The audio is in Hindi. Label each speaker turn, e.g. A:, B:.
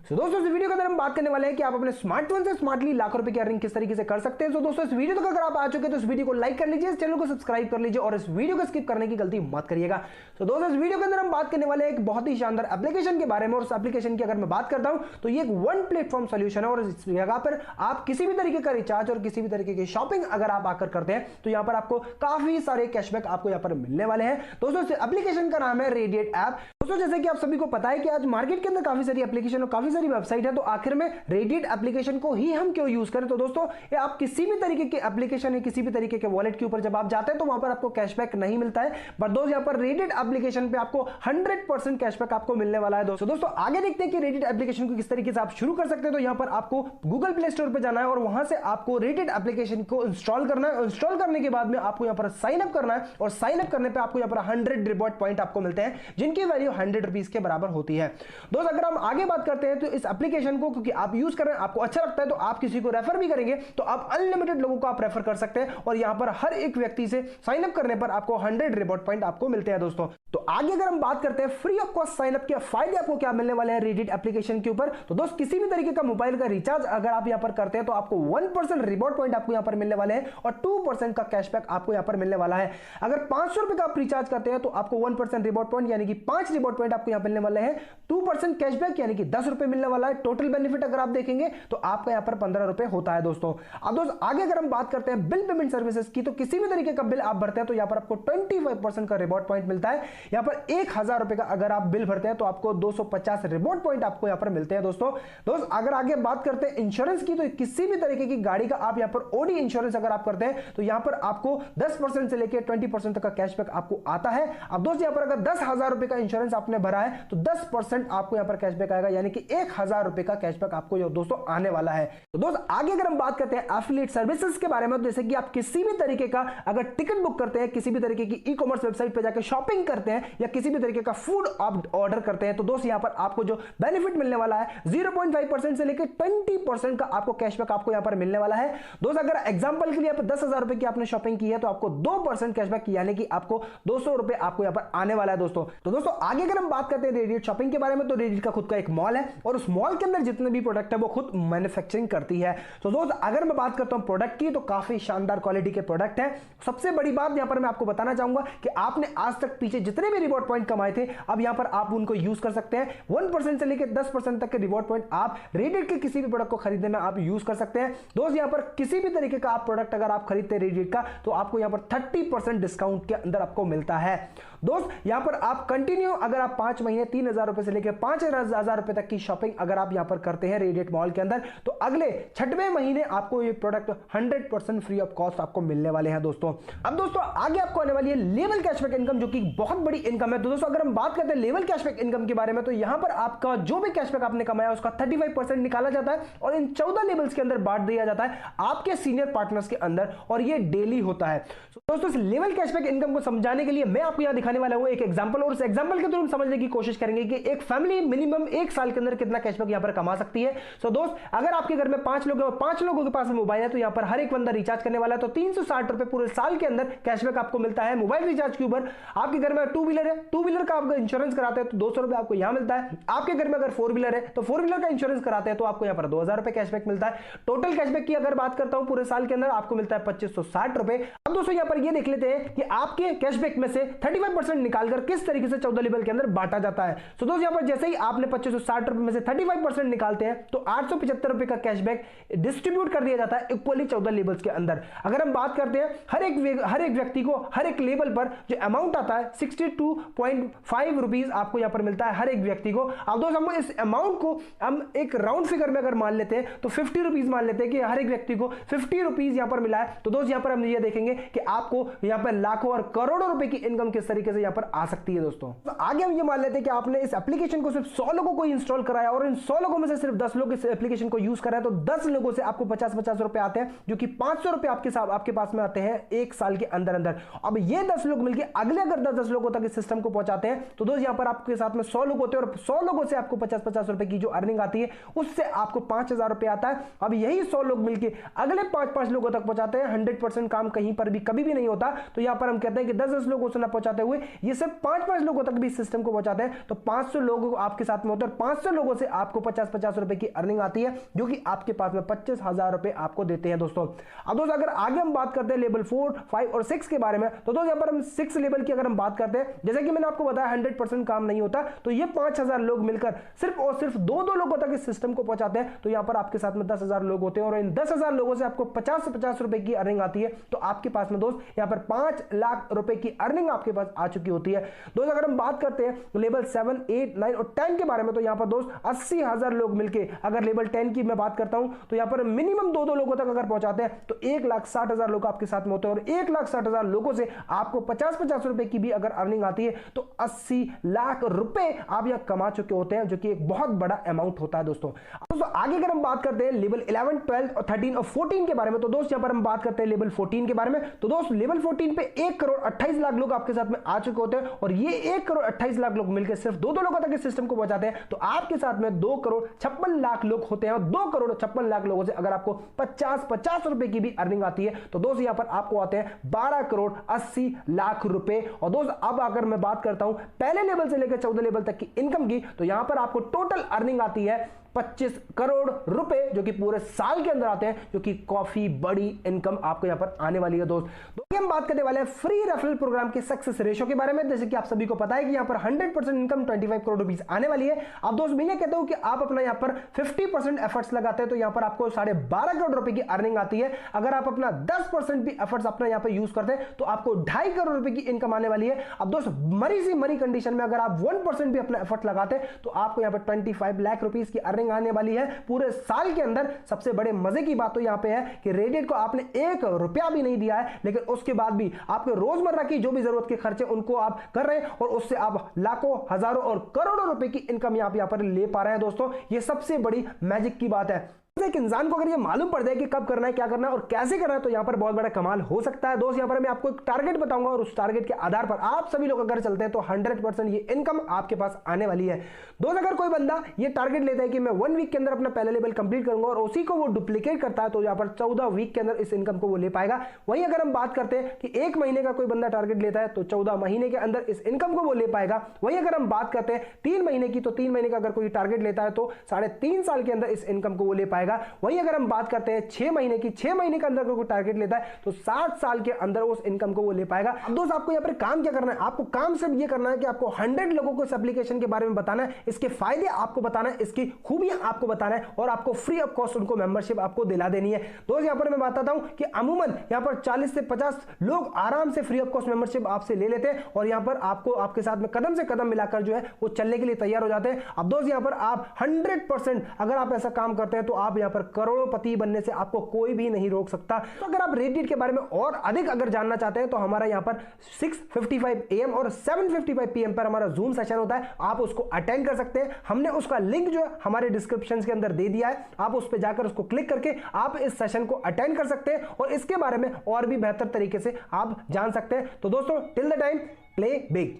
A: तो दोस्तों इस वीडियो के अंदर हम बात करने वाले हैं कि आप अपने स्मार्टफोन से स्मार्टली लाखों रुपए की अर्निंग किस तरीके से कर सकते हैं। तो दोस्तों इस वीडियो तक अगर आप आ चुके हैं तो इस वीडियो को लाइक कर लीजिए, इस चैनल को सब्सक्राइब कर लीजिए और इस वीडियो को स्किप करने की गलती मत करिएगा। तो दोस्तों इस वीडियो के अंदर हम बात करने वाले हैं एक बहुत ही शानदार एप्लीकेशन के बारे में, और उस एप्लीकेशन की अगर मैं बात करता हूं तो ये एक वन प्लेटफॉर्म सोल्यूशन है और इस जगह पर आप किसी भी तरीके का रिचार्ज और किसी भी तरीके की शॉपिंग अगर आप आकर करते हैं तो यहां पर आपको काफी सारे कैशबैक आपको यहां पर मिलने वाले हैं। दोस्तों इस एप्लीकेशन का नाम है रेडिएट ऐप। दोस्तों जैसे कि आप सभी को पता है कि आज मार्केट के अंदर काफी सारी एप्लीकेशन और काफी सारी वेबसाइट है, तो आखिर में रेडिएट एप्लीकेशन को ही हम क्यों यूज करें। तो दोस्तों ये आप किसी भी तरीके के एप्लीकेशन है, किसी भी तरीके के वॉलेट के ऊपर जब आप जाते हैं तो वहां पर आपको कैशबैक नहीं मिलता है, बट दोस्तों यहां पर रेडिएट एप्लीकेशन पे आपको 100% कैशबैक आपको मिलने वाला है। दोस्तों आगे देखते हैं कि रेडिएट एप्लीकेशन को किस तरीके से आप शुरू कर सकते हैं। तो यहां पर आपको गूगल प्ले स्टोर पर जाना है और वहां से आपको रेडिएट एप्लीकेशन को इंस्टॉल करना है। इंस्टॉल करने के बाद में आपको यहां पर साइन अप करना है और साइन अप करने पे आपको यहां पर 100 रिवॉर्ड पॉइंट आपको मिलते हैं, जिनकी वैल्यू 100 रुपीज के बराबर होती है। दोस्तों अगर हम आगे बात करते हैं तो इस एप्लीकेशन को क्योंकि आप यूज कर रहे हैं, आपको अच्छा लगता है, तो आप किसी को रेफर भी करेंगे तो आप अनलिमिटेड लोगों को आप रेफर कर सकते हैं और यहां पर हर एक व्यक्ति से साइन अप करने पर आपको 100 रिवॉर्ड पॉइंट आपको मिलते हैं। दोस्तों तो आगे अगर हम बात करते हैं free of cost sign up के फायदे आपको क्या मिलने वाले हैं रेडिएट एप्लीकेशन के ऊपर, तो दोस्त किसी भी तरीके का मोबाइल का रिचार्ज अगर आप यहां पर करते हैं तो आपको 1% रिवॉर्ड पॉइंट आपको यहां पर मिलने वाले हैं और 2% का कैशबैक आपको यहां पर मिलने वाला है। अगर 500 रुपए का आप रिचार्ज करते हैं तो आपको 1% रिवॉर्ड पॉइंट यानी कि 5 रिवॉर्ड पॉइंट आपको यहां मिलने वाले हैं, 2% कैशबैक यानी कि 10 रुपए मिलने वाला है। टोटल बेनिफिट अगर आप देखेंगे तो आपका यहां पर 15 रुपए होता है। दोस्तों अब दोस्त आगे अगर हम बात करते हैं बिल पेमेंट सर्विसेज की, तो किसी भी तरीके का बिल आप भरते हैं तो यहां पर आपको 25% का रिवॉर्ड पॉइंट मिलता है। यहां पर 1000 रुपए का अगर आप बिल भरते हैं तो आपको 250 रिवॉर्ड पॉइंट आपको यहां पर मिलते हैं। दोस्तों अगर आगे बात करते हैं इंश्योरेंस की, तो किसी भी तरीके की गाड़ी का आप यहां पर ओडी इंश्योरेंस अगर आप करते हैं तो यहां पर आपको 10% से लेकर 20% तक का कैशबैक आपको आता है। अब दोस्त यहां पर अगर 10,000 रुपए का इंश्योरेंस आपने भरा है तो 10% आपको यहां पर कैशबैक आएगा, यानी कि 1000 रुपए का कैशबैक आपको दोस्तों आने वाला है। तो दोस्त आगे अगर हम बात करते हैं एफिलिएट सर्विसेज के बारे में, तो जैसे कि आप किसी भी तरीके का अगर टिकट बुक करते हैं, किसी भी तरीके की ई कॉमर्स वेबसाइट पर जाकर शॉपिंग करते हैं या किसी भी तरीके का फूड आप ऑर्डर करते हैं, तो दोस्त यहां पर आपको जो बेनिफिट मिलने वाला है 0.5% से लेकर 20% का आपको कैशबैक आपको यहां पर मिलने वाला है। दोस्त अगर एग्जांपल के लिए 10,000 रुपए की आपने शॉपिंग की है तो आपको 2% कैशबैक यानी कि आपको 200 रुपए आपको यहां पर आने वाला है। दोस्तों तो दोस्तों आगे अगर हम बात करते हैं रेडिएट शॉपिंग के बारे में, तो रेडिएट का खुद का एक मॉल है और उस मॉल के अंदर जितने भी प्रोडक्ट है वो खुद मैन्युफैक्चरिंग करती है। तो दोस्त अगर मैं बात करता हूं प्रोडक्ट की, तो काफी शानदार क्वालिटी के प्रोडक्ट है। सबसे बड़ी बात यहां पर मैं आपको बताना चाहूंगा कि आपने आज तक पीछे जितने भी रिवॉर्ड पॉइंट कमाए थे, अब यहां पर आप उनको यूज कर सकते हैं। 1% से लेकर 10% तक के रिवॉर्ड पॉइंट आप रेडिएट के किसी भी प्रोडक्ट को खरीदने में आप यूज कर सकते हैं। दोस्त यहां पर किसी भी तरीके का आप प्रोडक्ट अगर आप खरीदते हैं रेडिएट का, तो आपको यहां पर 30% डिस्काउंट के अंदर आपको मिलता है। दोस्त यहां पर आप कंटिन्यू अगर आप 5 महीने 3,000 रुपए से लेकर 5,000 रुपए तक की शॉपिंग अगर आप यहां पर करते हैं रेडिएट मॉल के अंदर, तो अगले 6वें महीने आपको ये प्रोडक्ट 100% फ्री ऑफ कॉस्ट आपको मिलने वाले हैं। दोस्तों अब दोस्तों आगे आपको आने वाली है लेवल कैशबैक इनकम, जो कि बहुत बड़ी इनकम है। तो दोस्तों अगर हम बात करते हैं लेवल कैशबैक इनकम के बारे में, तो यहां पर आपका जो भी कैशबैक आपने कमाया उसका 35% निकाला जाता है और इन 14 लेवल्स के अंदर बांट दिया जाता है आपके सीनियर पार्टनर्स के अंदर, और ये डेली होता है। दोस्तों इस लेवल कैशबैक इनकम को समझाने के लिए मैं आपको यहां दिखाने वाला हूं एक एग्जांपल, और उस एग्जांपल के थ्रू हम समझने की कोशिश करेंगे कि एक फैमिली मिनिमम 1 साल के अंदर कितना कैशबैक यहां पर कमा सकती है। सो दोस्त अगर आपके घर में 5 लोग हैं और 5 लोगों के पास मोबाइल है, तो यहां पर हर एक बंदा रिचार्ज करने वाला है, तो 360 रुपए पूरे साल के अंदर कैशबैक आपको मिलता है मोबाइल रिचार्ज के ऊपर। आपके घर में 2 व्हीलर है, 2 व्हीलर का आपका इंश्योरेंस कराते हैं तो 200 रुपए आपको यहां मिलता है। आपके घर में अगर 4 व्हीलर है तो 4 व्हीलर का इंश्योरेंस कराते हैं तो आपको यहां पर 2000 रुपए कैशबैक मिलता है। टोटल कैशबैक की अगर बात करता हूं पूरे साल के अंदर आपको मिलता है 2560 रुपए। अब दोस्तों यहां पर ये देख लेते हैं कि आपके कैशबैक में से 35% निकालकर किस तरीके से 14 लेवल के अंदर बांटा जाता है। तो दोस्तों यहां पर जैसे ही आपने 2560 रुपए में से 35% निकालते हैं तो 875 रुपए का कैशबैक डिस्ट्रीब्यूट कर दिया जाता है इक्वली 14 लेवल्स के अंदर। अगर हम बात करते हैं हर एक व्यक्ति को हर एक लेवल पर जो अमाउंट आता है 62.5 रुपीज आपको यहां पर मिलता है हर एक व्यक्ति को। अब दोस्तों हम इस अमाउंट को हम एक राउंड फिगर में अगर मान लेते हैं तो 50 रुपीज मान लेते हैं कि हर एक व्यक्ति को 50 रुपीज यहां पर मिला है। तो दोस्त यहां पर हम ये देखेंगे कि आपको यहां पर लाखों और करोड़ों रुपए की इनकम किस तरीके से यहां पर आ सकती है। दोस्तों तो आगे हम ये मान लेते हैं कि आपने इस एप्लीकेशन को सिर्फ 100 लोगों को इंस्टॉल कराया और इन 100 लोगों में से सिर्फ 10 लोग इस एप्लीकेशन को यूज कर रहे हैं, तो 10 लोगों से आपको 50-50 रुपए आते हैं, जो कि 500 रुपए आपके पास में आते हैं 1 साल के अंदर अंदर। अब ये 10 लोग मिलकर अगले अगर 10 लोगों को लोगों तक इस सिस्टम को पहुंचाते हैं तो दोस्त यहां पर आपके साथ में 100 लोग होते हैं और 100 लोगों से आपको 50-50 रुपए की जो अर्निंग आती है उससे आपको 5,000 रुपए आता है। अब यही 100 लोग मिलकर अगले 5-5 लोगों तक पहुंचाते हैं। 100% काम कहीं पर भी कभी भी नहीं होता, तो यहां पर हम कहते हैं कि 10-10 लोगों से ना पहुंचाते हुए ये सिर्फ 5-5 लोगों तक भी इस सिस्टम को पहुंचाते हैं, तो 500 लोग आपके साथ में होते हैं और 500 लोगों से आपको 50-50 रुपए की अर्निंग आती है, जो कि आपके पास में 25,000 रुपए आपको देते हैं दोस्तों। अब दोस्तों अगर आगे हम बात करते हैं लेवल 4, 5 और 6 के बारे में, तो दोस्तों यहां पर हम 6 लेवल की अगर हम बात करते हैं, जैसे कि मैंने आपको बताया 100% काम नहीं होता, तो ये 5,000 लोग मिलकर सिर्फ और सिर्फ 2-2 लोगों तक इस सिस्टम को पहुंचाते हैं, तो यहां पर आपके साथ में 10,000 लोग होते हैं और इन 10,000 लोगों से आपको 50 से 50 रुपए की अर्निंग आती है, तो आपके पास में दोस्त यहां पर 5 लाख रुपए की अर्निंग आपके पास आ चुकी होती है। दोस्त अगर हम बात करते हैं लेवल 7, 8, 9 और 10 के बारे में, तो यहां पर दोस्त 80,000 लोग मिलकर, अगर लेवल 10 की मैं बात करता हूं तो यहां पर मिनिमम 2-2 लोगों तक अगर पहुंचाते हैं तो 1,60,000 लोग आपके साथ में होते हैं और 1,60,000 लोगों से आपको 50-50 रुपए की भी अगर अर्निंग आती है तो 80 लाख रुपए आप यहां कमा चुके होते हैं, जो कि एक बहुत बड़ा अमाउंट होता है दोस्तों। आगे अगर हम बात करते हैं लेवल 11, 12 और 13 और 14 के बारे में, तो दोस्त यहां पर हम बात करते हैं लेवल 14 के बारे में, तो दोस्त लेवल 14 पे 1,28,00,000 लोग आपके साथ में आ चुके होते हैं और ये 1,28,00,000 लोग मिलकर सिर्फ 2-2 लोगों तक इस सिस्टम को पहुंचाते हैं, तो आपके साथ में 2,56,00,000 लोग होते हैं और 2,56,00,000 लोगों से अगर आपको 50-50 रुपए की भी अर्निंग आती है, तो दोस्त यहां पर आपको आते हैं 12,80,00,000 रुपए। और दोस्त अब अगर मैं बात करता हूं पहले लेवल से लेकर 14 लेवल तक की इनकम की, तो यहां पर आपको टोटल अर्निंग आती है 25 करोड़ रुपए, जो कि पूरे साल के अंदर आते हैं, जो कि काफी बड़ी इनकम आपको यहां पर आने वाली है दोस्त। हम बात करने वाले हैं फ्री रेफरल प्रोग्राम के सक्सेस रेशियो के बारे में। जैसे कि आप सभी को पता है कि यहां पर 100% इनकम 25 करोड़ रुपीस आने वाली है। अब दोस्त मैं ये कहता हूं कि आप अपना यहां पर 50% एफर्ट्स लगाते हैं तो यहां पर आपको 12.5 करोड़ रुपए की अर्निंग आती है। अगर आप अपना 10% भी एफर्ट्स अपना यहां पर यूज करते हैं तो आपको 2.5 करोड़ रुपए की इनकम आने वाली है। अब दोस्त मरी सी मरी कंडीशन में अगर आप 1% भी अपना एफर्ट लगाते हैं तो आपको यहां पर 25 लाख रुपीस की अर्निंग आने वाली है पूरे साल के अंदर। सबसे बड़े मजे की बात तो यहां पे है कि रेडिट को आपने 1 रुपया भी नहीं दिया है, लेकिन उसके बाद भी आपके रोजमर्रा की जो भी जरूरत के खर्चे उनको आप कर रहे हैं और उससे आप लाखों, हजारों और करोड़ों रुपए की इनकम यहां पर ले पा रहे हैं दोस्तों। ये सबसे बड़ी मैजिक की बात है। एक इंसान को अगर ये मालूम पड़ जाए कि कब करना है, क्या करना है और कैसे करना है, तो यहां पर बहुत बड़ा कमाल हो सकता है दोस्त। यहां पर मैं आपको एक टारगेट बताऊंगा और उस टारगेट के आधार पर आप सभी लोग अगर चलते हैं तो 100% ये इनकम आपके पास आने वाली है दोस्त। अगर कोई बंदा ये टारगेट लेता है कि मैं 1 वीक के अंदर अपना पहला लेवल कंप्लीट करूंगा और उसी को वो डुप्लीकेट करता है, तो यहां पर 14 वीक के अंदर इस इनकम को वो ले पाएगा। वहीं अगर हम बात करते हैं कि 1 महीने का कोई बंदा टारगेट लेता है तो 14 महीने के अंदर इस इनकम को वो ले पाएगा। वहीं अगर हम बात करते हैं 3 महीने की, तो 3 महीने का अगर कोई टारगेट लेता है तो 3.5 साल के अंदर इस इनकम को वो ले पाएगा। वहीं अगर हम बात करते हैं 6 महीने की, 6 महीने के अंदर कोई टारगेट लेता है तो 7 साल के अंदर उस इनकम को वो ले पाएगा। अब दोस्त आपको यहां पर काम क्या करना है, आपको काम सिर्फ ये करना है कि आपको 100 लोगों को इस एप्लीकेशन के बारे में बताना है, इसके फायदे आपको बताना है, इसकी खूबियां आपको बताना है और आपको फ्री ऑफ कॉस्ट उनको मेंबरशिप आपको दिला देनी है दोस्त। यहां पर मैं बताता हूं कि अमूमन यहां पर 40 से 50 लोग आराम से फ्री ऑफ कॉस्ट मेंबरशिप आपसे ले लेते हैं और यहां पर आपको आपके साथ में कदम से कदम मिलाकर जो है वो चलने के लिए तैयार हो जाते हैं। अब दोस्त यहां पर आप 100% अगर आप ऐसा काम करते हैं तो आप यहां पर करोड़पति बनने से आपको कोई भी नहीं रोक सकता। तो अगर आप रेडिट के बारे में और अधिक अगर जानना चाहते हैं तो हमारा यहां पर 6:55 AM और 7:55 PM पर हमारा जूम सेशन होता है, आप उसको अटेंड कर सकते हैं। हमने उसका लिंक जो है हमारे डिस्क्रिप्शन के अंदर दे दिया है, आप उस पर जाकर उसको क्लिक करके आप इस सेशन को अटेंड कर सकते हैं और इसके बारे में और भी बेहतर तरीके से आप जान सकते हैं। तो दोस्तों till the time play big.